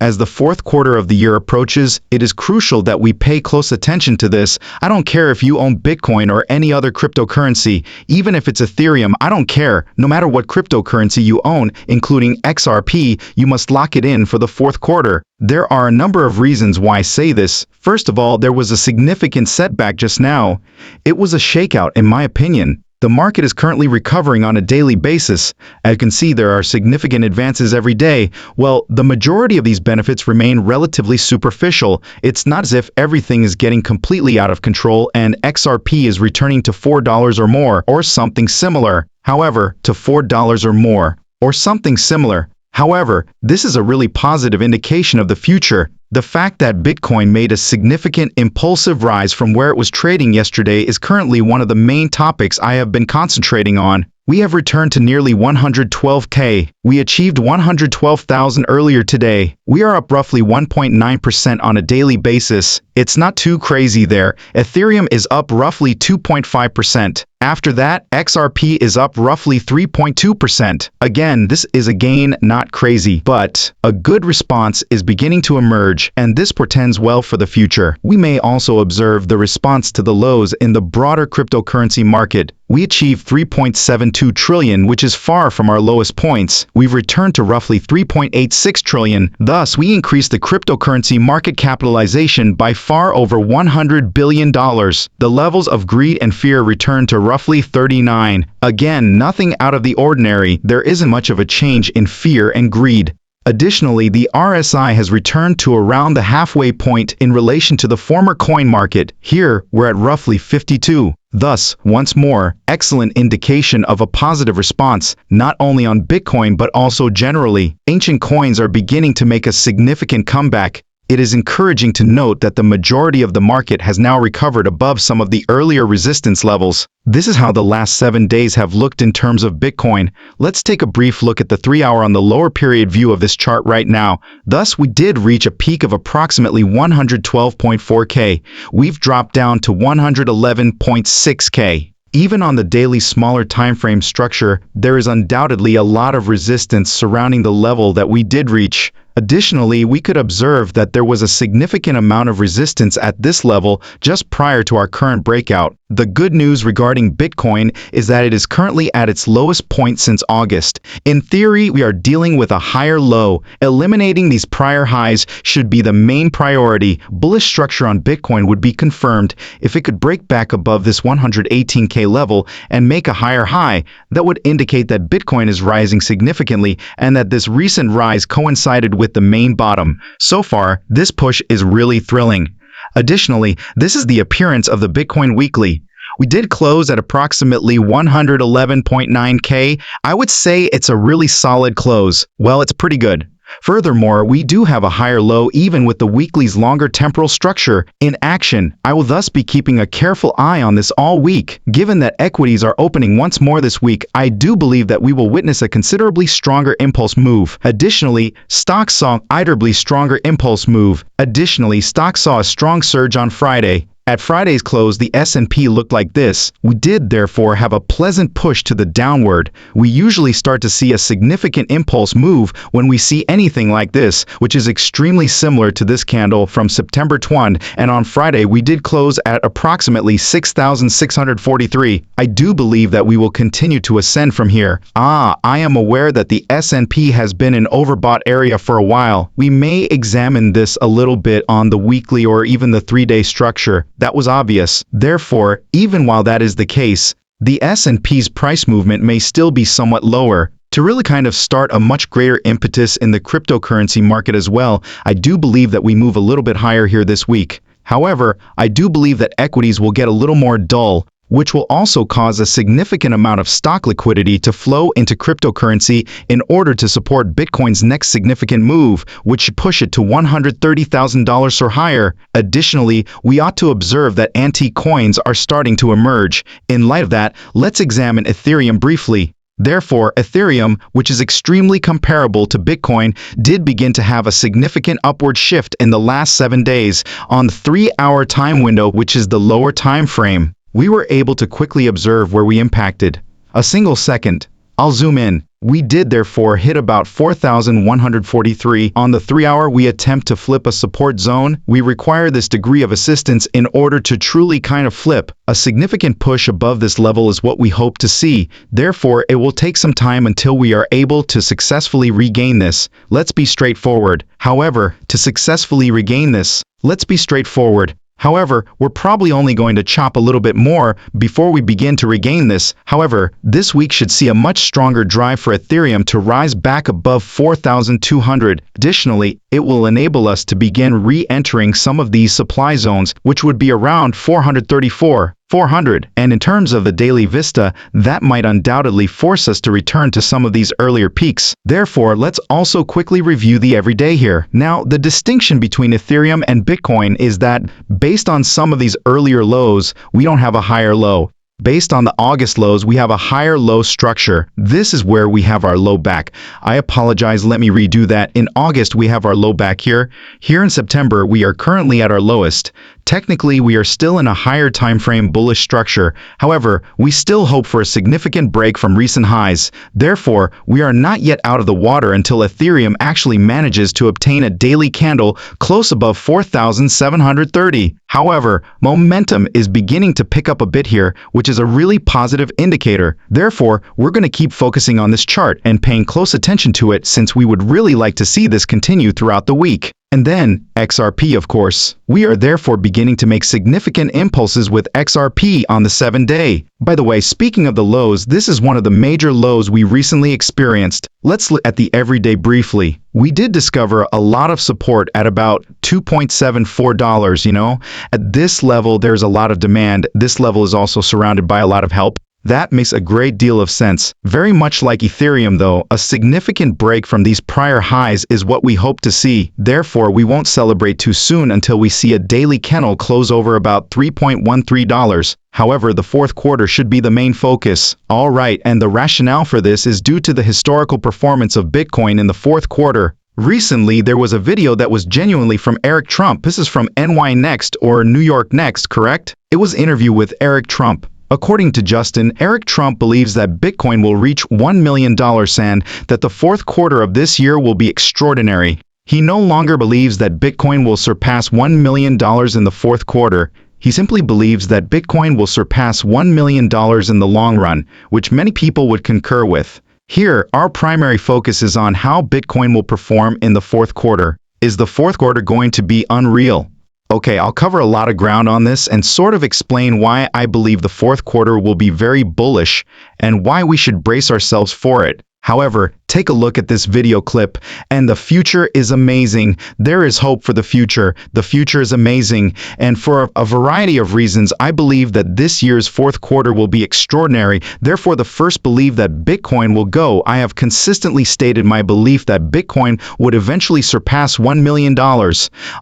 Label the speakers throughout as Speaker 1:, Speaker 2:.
Speaker 1: As the fourth quarter of the year approaches, it is crucial that we pay close attention to this. I don't care if you own Bitcoin or any other cryptocurrency, even if it's Ethereum, I don't care. No matter what cryptocurrency you own, including XRP, you must lock it in for the fourth quarter. There are a number of reasons why I say this. First of all, there was a significant setback just now. It was a shakeout, in my opinion. The market is currently recovering on a daily basis. As you can see, there are significant advances every day. Well, the majority of these benefits remain relatively superficial. It's not as if everything is getting completely out of control and XRP is returning to $4 or more, or something similar. However, to $4 or more, or something similar. However, this is a really positive indication of the future. The fact that Bitcoin made a significant impulsive rise from where it was trading yesterday is currently one of the main topics I have been concentrating on. We have returned to nearly 112K. We achieved 112,000 earlier today. We are up roughly 1.9% on a daily basis. It's not too crazy there. Ethereum is up roughly 2.5%. After that, XRP is up roughly 3.2%. Again, this is a gain, not crazy, but a good response is beginning to emerge, and this portends well for the future. We may also observe the response to the lows in the broader cryptocurrency market. We achieved 3.72 trillion, which is far from our lowest points. We've returned to roughly 3.86 trillion. Thus, we increased the cryptocurrency market capitalization by far over $100 billion. The levels of greed and fear returned to roughly 39. Again, nothing out of the ordinary. There isn't much of a change in fear and greed. Additionally, the RSI has returned to around the halfway point in relation to the former coin market. Here, we're at roughly 52. Thus, once more, excellent indication of a positive response, not only on Bitcoin but also generally. Ancient coins are beginning to make a significant comeback. It is encouraging to note that the majority of the market has now recovered above some of the earlier resistance levels. This is how the last 7 days have looked in terms of Bitcoin. Let's take a brief look at the 3-hour on the lower period view of this chart right now. Thus, we did reach a peak of approximately 112.4K. We've dropped down to 111.6K. Even on the daily smaller timeframe structure, there is undoubtedly a lot of resistance surrounding the level that we did reach. Additionally, we could observe that there was a significant amount of resistance at this level just prior to our current breakout. The good news regarding Bitcoin is that it is currently at its lowest point since August. In theory, we are dealing with a higher low. Eliminating these prior highs should be the main priority. Bullish structure on Bitcoin would be confirmed if it could break back above this 118K level and make a higher high. That would indicate that Bitcoin is rising significantly and that this recent rise coincided with the main bottom. So far, this push is really thrilling. Additionally, this is the appearance of the Bitcoin weekly. We did close at approximately 111.9K. I would say it's a really solid close. Well, it's pretty good. Furthermore, we do have a higher low even with the weekly's longer temporal structure in action. I will thus be keeping a careful eye on this all week. Given that equities are opening once more this week, I do believe that we will witness a considerably stronger impulse move. Additionally, stocks saw an considerably stronger impulse move. Additionally, stocks saw a strong surge on Friday. At Friday's close, the S&P looked like this. We did therefore have a pleasant push to the downward. We usually start to see a significant impulse move when we see anything like this, which is extremely similar to this candle from September 20, and on Friday we did close at approximately 6,643. I do believe that we will continue to ascend from here. I am aware that the S&P has been in overbought area for a while. We may examine this a little bit on the weekly or even the 3-day structure. That was obvious. Therefore, even while that is the case, the S&P's price movement may still be somewhat lower. To really kind of start a much greater impetus in the cryptocurrency market as well, I do believe that we move a little bit higher here this week. However, I do believe that equities will get a little more dull, which will also cause a significant amount of stock liquidity to flow into cryptocurrency in order to support Bitcoin's next significant move, which should push it to $130,000 or higher. Additionally, we ought to observe that antique coins are starting to emerge. In light of that, let's examine Ethereum briefly. Therefore, Ethereum, which is extremely comparable to Bitcoin, did begin to have a significant upward shift in the last 7 days on the 3-hour time window, which is the lower time frame. We were able to quickly observe where we impacted. A single second. I'll zoom in. We did therefore hit about 4,143 on the 3-hour. We attempt to flip a support zone. We require this degree of assistance in order to truly kind of flip. A significant push above this level is what we hope to see. Therefore, it will take some time until we are able to successfully regain this. Let's be straightforward. However, to successfully regain this, let's be straightforward. However, we're probably only going to chop a little bit more before we begin to regain this. However, this week should see a much stronger drive for Ethereum to rise back above 4,200. Additionally, it will enable us to begin re-entering some of these supply zones, which would be around 434. 400, and in terms of the daily vista, that might undoubtedly force us to return to some of these earlier peaks. Therefore, let's also quickly review the everyday here. Now, the distinction between Ethereum and Bitcoin is that based on some of these earlier lows, we don't have a higher low. Based on the August lows, we have a higher low structure. This is where we have our low back. I apologize, let me redo that. In August, we have our low back here. Here in September, we are currently at our lowest. Technically, we are still in a higher time frame bullish structure. However, we still hope for a significant break from recent highs. Therefore, we are not yet out of the water until Ethereum actually manages to obtain a daily candle close above 4,730. However, momentum is beginning to pick up a bit here, which is a really positive indicator. Therefore, we're going to keep focusing on this chart and paying close attention to it since we would really like to see this continue throughout the week. And then, XRP of course. We are therefore beginning to make significant impulses with XRP on the 7-day. By the way, speaking of the lows, this is one of the major lows we recently experienced. Let's look at the everyday briefly. We did discover a lot of support at about $2.74, you know. At this level, there's a lot of demand. This level is also surrounded by a lot of help. That makes a great deal of sense. Very much like Ethereum though, a significant break from these prior highs is what we hope to see. Therefore, we won't celebrate too soon until we see a daily candle close over about $3.13. However, the fourth quarter should be the main focus. Alright, and the rationale for this is due to the historical performance of Bitcoin in the fourth quarter. Recently, there was a video that was genuinely from Eric Trump. This is from NY Next or New York Next, correct? It was an interview with Eric Trump. According to Justin, Eric Trump believes that Bitcoin will reach $1 million and that the fourth quarter of this year will be extraordinary. He no longer believes that Bitcoin will surpass $1 million in the fourth quarter. He simply believes that Bitcoin will surpass $1 million in the long run, which many people would concur with. Here, our primary focus is on how Bitcoin will perform in the fourth quarter. Is the fourth quarter going to be unreal? Okay, I'll cover a lot of ground on this and sort of explain why I believe the fourth quarter will be very bullish and why we should brace ourselves for it. However, take a look at this video clip, and the future is amazing. There is hope for the future. The future is amazing, and for a variety of reasons, I believe that this year's fourth quarter will be extraordinary. Therefore, the first believe that Bitcoin will go. I have consistently stated my belief that Bitcoin would eventually surpass $1 million.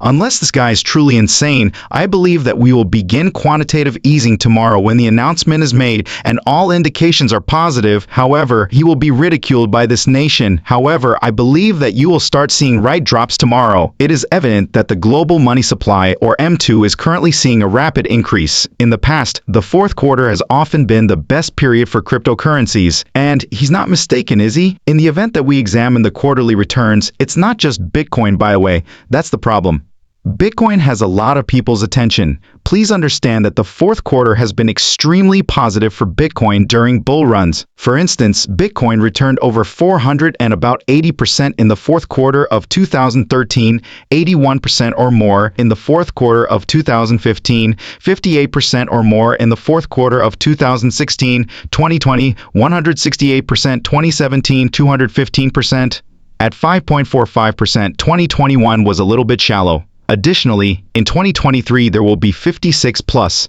Speaker 1: Unless this guy is truly insane, I believe that we will begin quantitative easing tomorrow when the announcement is made and all indications are positive. However, he will be ridiculed by this nation. However, I believe that you will start seeing right drops tomorrow. It is evident that the global money supply, or M2, is currently seeing a rapid increase. In the past, the fourth quarter has often been the best period for cryptocurrencies. And he's not mistaken, is he? In the event that we examine the quarterly returns, it's not just Bitcoin, by the way. That's the problem. Bitcoin has a lot of people's attention. Please understand that the fourth quarter has been extremely positive for Bitcoin during bull runs. For instance, Bitcoin returned over 400 and about 80% in the fourth quarter of 2013, 81% or more in the fourth quarter of 2015, 58% or more in the fourth quarter of 2016, 2020, 168%, 2017, 215%. At 5.45%, 2021 was a little bit shallow. Additionally, in 2023 there will be 56 plus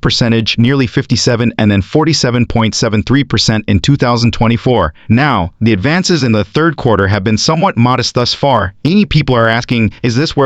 Speaker 1: percentage, nearly 57, and then 47.73% in 2024. Now, the advances in the third quarter have been somewhat modest thus far. Many people are asking, is this where